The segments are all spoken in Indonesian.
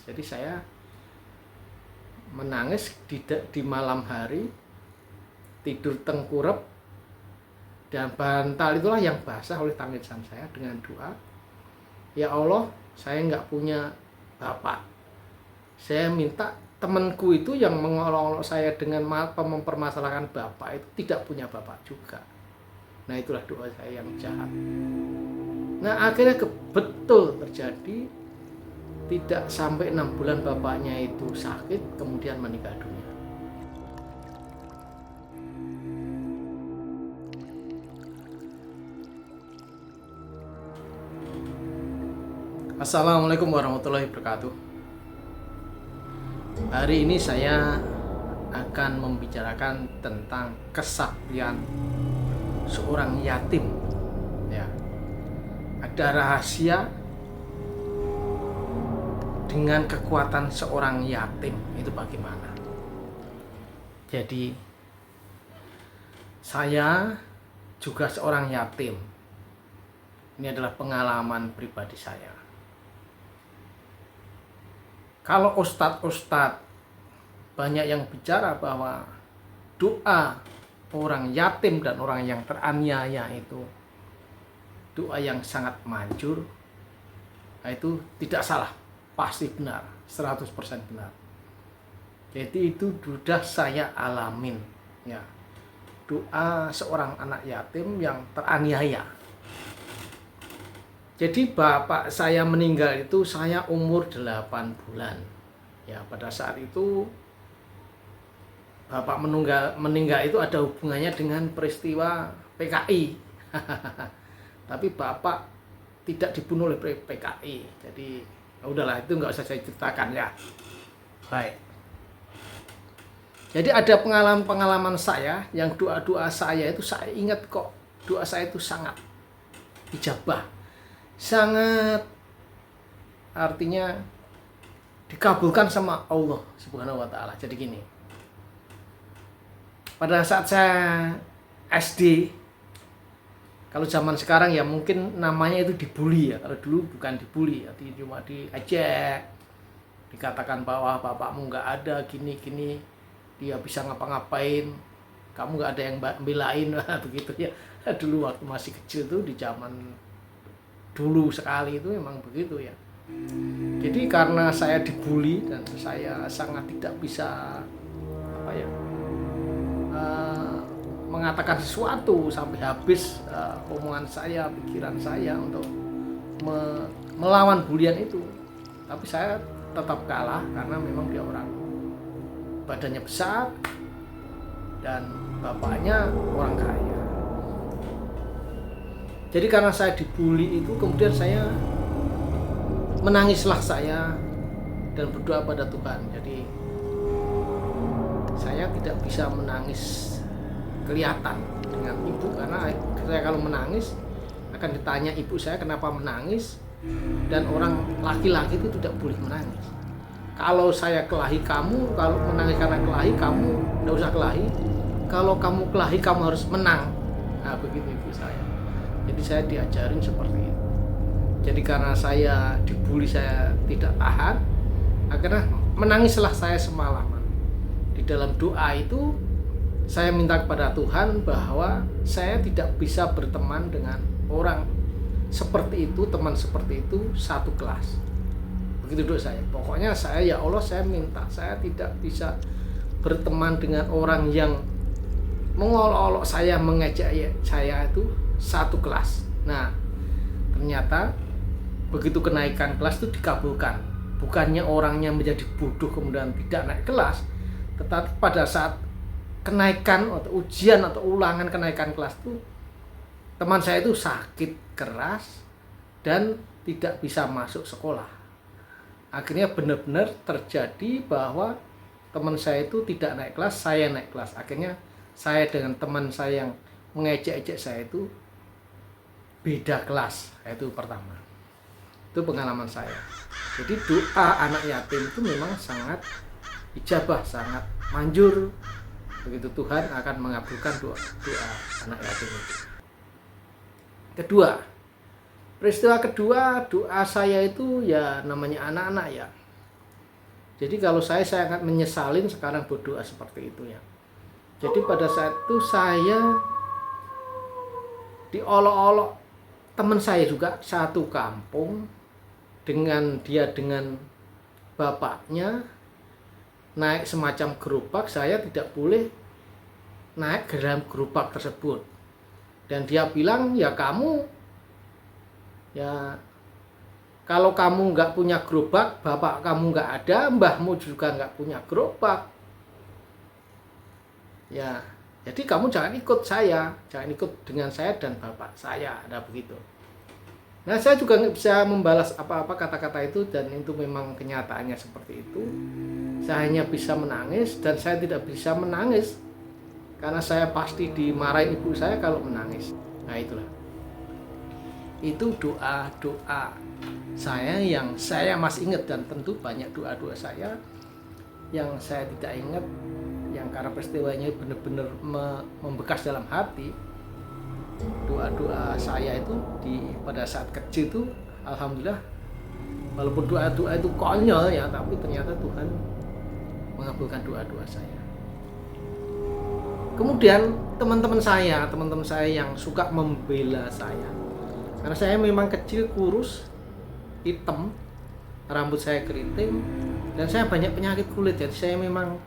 Jadi saya menangis di malam hari, tidur tengkurap, dan bantal itulah yang basah oleh tangisan saya dengan doa, ya Allah, saya nggak punya bapak. Saya minta temanku itu yang mengolok-olok saya dengan mempermasalahkan bapak itu tidak punya bapak juga. Nah, itulah doa saya yang jahat. Nah, akhirnya betul terjadi. Tidak sampai 6 bulan bapaknya itu sakit, kemudian meninggal dunia. Assalamualaikum warahmatullahi wabarakatuh. Hari ini saya akan membicarakan tentang kesaktian seorang yatim. Ya, ada rahasia dengan kekuatan seorang yatim itu bagaimana? Jadi saya juga seorang yatim. Ini adalah pengalaman pribadi saya. Kalau ustadz banyak yang bicara bahwa doa orang yatim dan orang yang teraniaya itu doa yang sangat manjur, itu tidak salah, pasti benar, 100% benar. Jadi itu sudah saya alamin, ya. Doa seorang anak yatim yang teraniaya. Jadi bapak saya meninggal itu saya umur 8 bulan. Ya, pada saat itu bapak meninggal itu ada hubungannya dengan peristiwa PKI. Tapi bapak tidak dibunuh oleh PKI. Jadi udahlah, itu nggak usah saya ceritakan ya. Baik. Jadi ada pengalaman-pengalaman saya yang doa-doa saya itu saya ingat kok. Doa saya itu sangat ijabah. Sangat artinya dikabulkan sama Allah Subhanahu wa taala. Jadi gini. Pada saat saya SD, kalau zaman sekarang ya mungkin namanya itu dibully ya. Kalau dulu bukan dibully, cuma diejek, dikatakan bahwa bapakmu nggak ada, gini-gini, dia bisa ngapa-ngapain, kamu nggak ada yang belain, begitu ya. Dulu waktu masih kecil tuh, di zaman dulu sekali itu memang begitu ya. Jadi karena saya dibully dan saya sangat tidak bisa mengatakan sesuatu sampai habis omongan saya, pikiran saya untuk melawan bulian itu. Tapi saya tetap kalah karena memang dia orang badannya besar dan bapaknya orang kaya. Jadi karena saya dibully itu, kemudian saya menangislah saya dan berdoa pada Tuhan. Jadi saya tidak bisa menangis kelihatan dengan ibu, karena saya kalau menangis akan ditanya ibu saya kenapa menangis, dan orang laki-laki itu tidak boleh menangis. Kalau saya kelahi kamu, kalau menangis karena kelahi kamu tidak usah kelahi, kalau kamu kelahi kamu harus menang. Nah, begitu ibu saya. Jadi saya diajarin seperti itu. Jadi karena saya dibully, saya tidak tahan, akhirnya menangislah saya semalaman. Di dalam doa itu saya minta kepada Tuhan bahwa saya tidak bisa berteman dengan orang seperti itu, teman seperti itu satu kelas. Begitu doa saya. Pokoknya saya, ya Allah, saya minta saya tidak bisa berteman dengan orang yang mengolok-olok saya, mengejek saya itu satu kelas. Nah, ternyata begitu kenaikan kelas itu dikabulkan. Bukannya orangnya menjadi bodoh kemudian tidak naik kelas, tetapi pada saat kenaikan atau ujian atau ulangan kenaikan kelas itu, teman saya itu sakit keras dan tidak bisa masuk sekolah. Akhirnya benar-benar terjadi bahwa teman saya itu tidak naik kelas, saya naik kelas. Akhirnya saya dengan teman saya yang mengejek-ejek saya itu beda kelas. Itu pertama. Itu pengalaman saya. Jadi doa anak yatim itu memang sangat ijabah, sangat manjur. Begitu Tuhan akan mengabulkan doa anak yatim itu. Kedua, peristiwa kedua, doa saya itu ya namanya anak-anak ya. Jadi kalau saya sangat menyesalin sekarang berdoa seperti itu ya. Jadi pada saat itu saya diolok-olok teman saya juga satu kampung, dengan bapaknya naik semacam gerobak. Saya tidak boleh naik ke dalam gerobak tersebut, dan dia bilang, ya kamu, ya kalau kamu nggak punya gerobak, bapak kamu nggak ada, mbahmu juga nggak punya gerobak, ya jadi kamu jangan ikut saya, jangan ikut dengan saya dan bapak saya, ada begitu. Nah, saya juga nggak bisa membalas apa-apa kata-kata itu, dan itu memang kenyataannya seperti itu. Saya hanya bisa menangis, dan saya tidak bisa menangis karena saya pasti dimarahin ibu saya kalau menangis. Nah, itulah. Itu doa-doa saya yang saya masih ingat, dan tentu banyak doa-doa saya yang saya tidak ingat, yang karena peristiwanya benar-benar membekas dalam hati. Doa-doa saya itu pada saat kecil itu, alhamdulillah, walaupun doa-doa itu konyol ya, tapi ternyata Tuhan mengabulkan doa-doa saya. Kemudian teman-teman saya yang suka membela saya, karena saya memang kecil, kurus, hitam, rambut saya keriting, dan saya banyak penyakit kulit. Jadi saya memang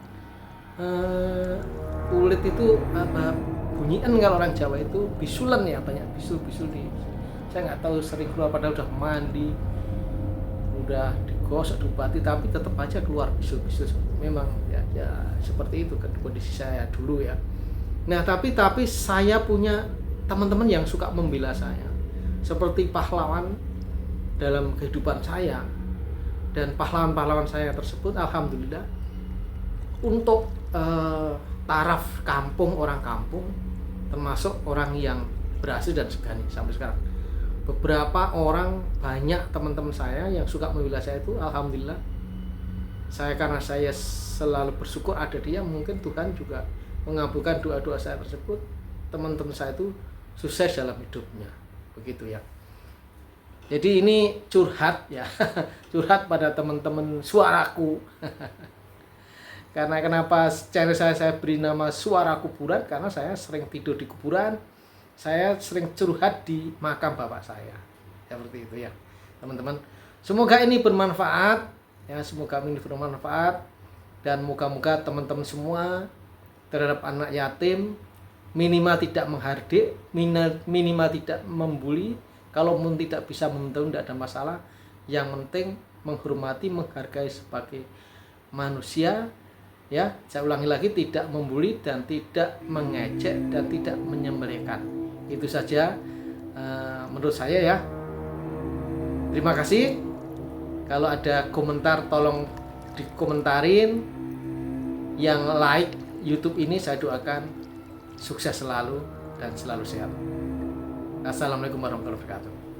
kulit itu bunyian, kalau orang Jawa itu bisulan ya, banyak bisul-bisul saya nggak tahu, sering keluar padahal udah mandi, udah digosok, diobati, tapi tetap aja keluar bisul-bisul. Memang ya seperti itu kan kondisi saya dulu ya. Nah, tapi saya punya teman-teman yang suka membela saya, seperti pahlawan dalam kehidupan saya. Dan pahlawan-pahlawan saya tersebut, alhamdulillah, untuk taraf kampung, orang kampung, termasuk orang yang berhasil dan segani sampai sekarang. Beberapa orang, banyak teman-teman saya yang suka membela saya itu, alhamdulillah, karena saya selalu bersyukur ada dia, mungkin Tuhan juga mengabulkan doa-doa saya tersebut. Teman-teman saya itu sukses dalam hidupnya, begitu ya. Jadi ini curhat ya, curhat pada teman-teman suaraku. Karena kenapa channel saya beri nama Suara Kuburan, karena saya sering tidur di kuburan, saya sering curhat di makam bapak saya, seperti itu ya teman-teman. Semoga ini bermanfaat ya, semoga ini bermanfaat, dan moga-moga teman-teman semua terhadap anak yatim minimal tidak menghardik, minimal tidak membuli. Kalaupun tidak bisa menuntun, tidak ada masalah. Yang penting menghormati, menghargai sebagai manusia ya. Saya ulangi lagi, tidak membuli dan tidak mengejek dan tidak menyembelihkan. Itu saja menurut saya ya. Terima kasih. Kalau ada komentar tolong dikomentarin. Yang like YouTube ini saya doakan sukses selalu dan selalu sehat. Assalamualaikum warahmatullahi wabarakatuh.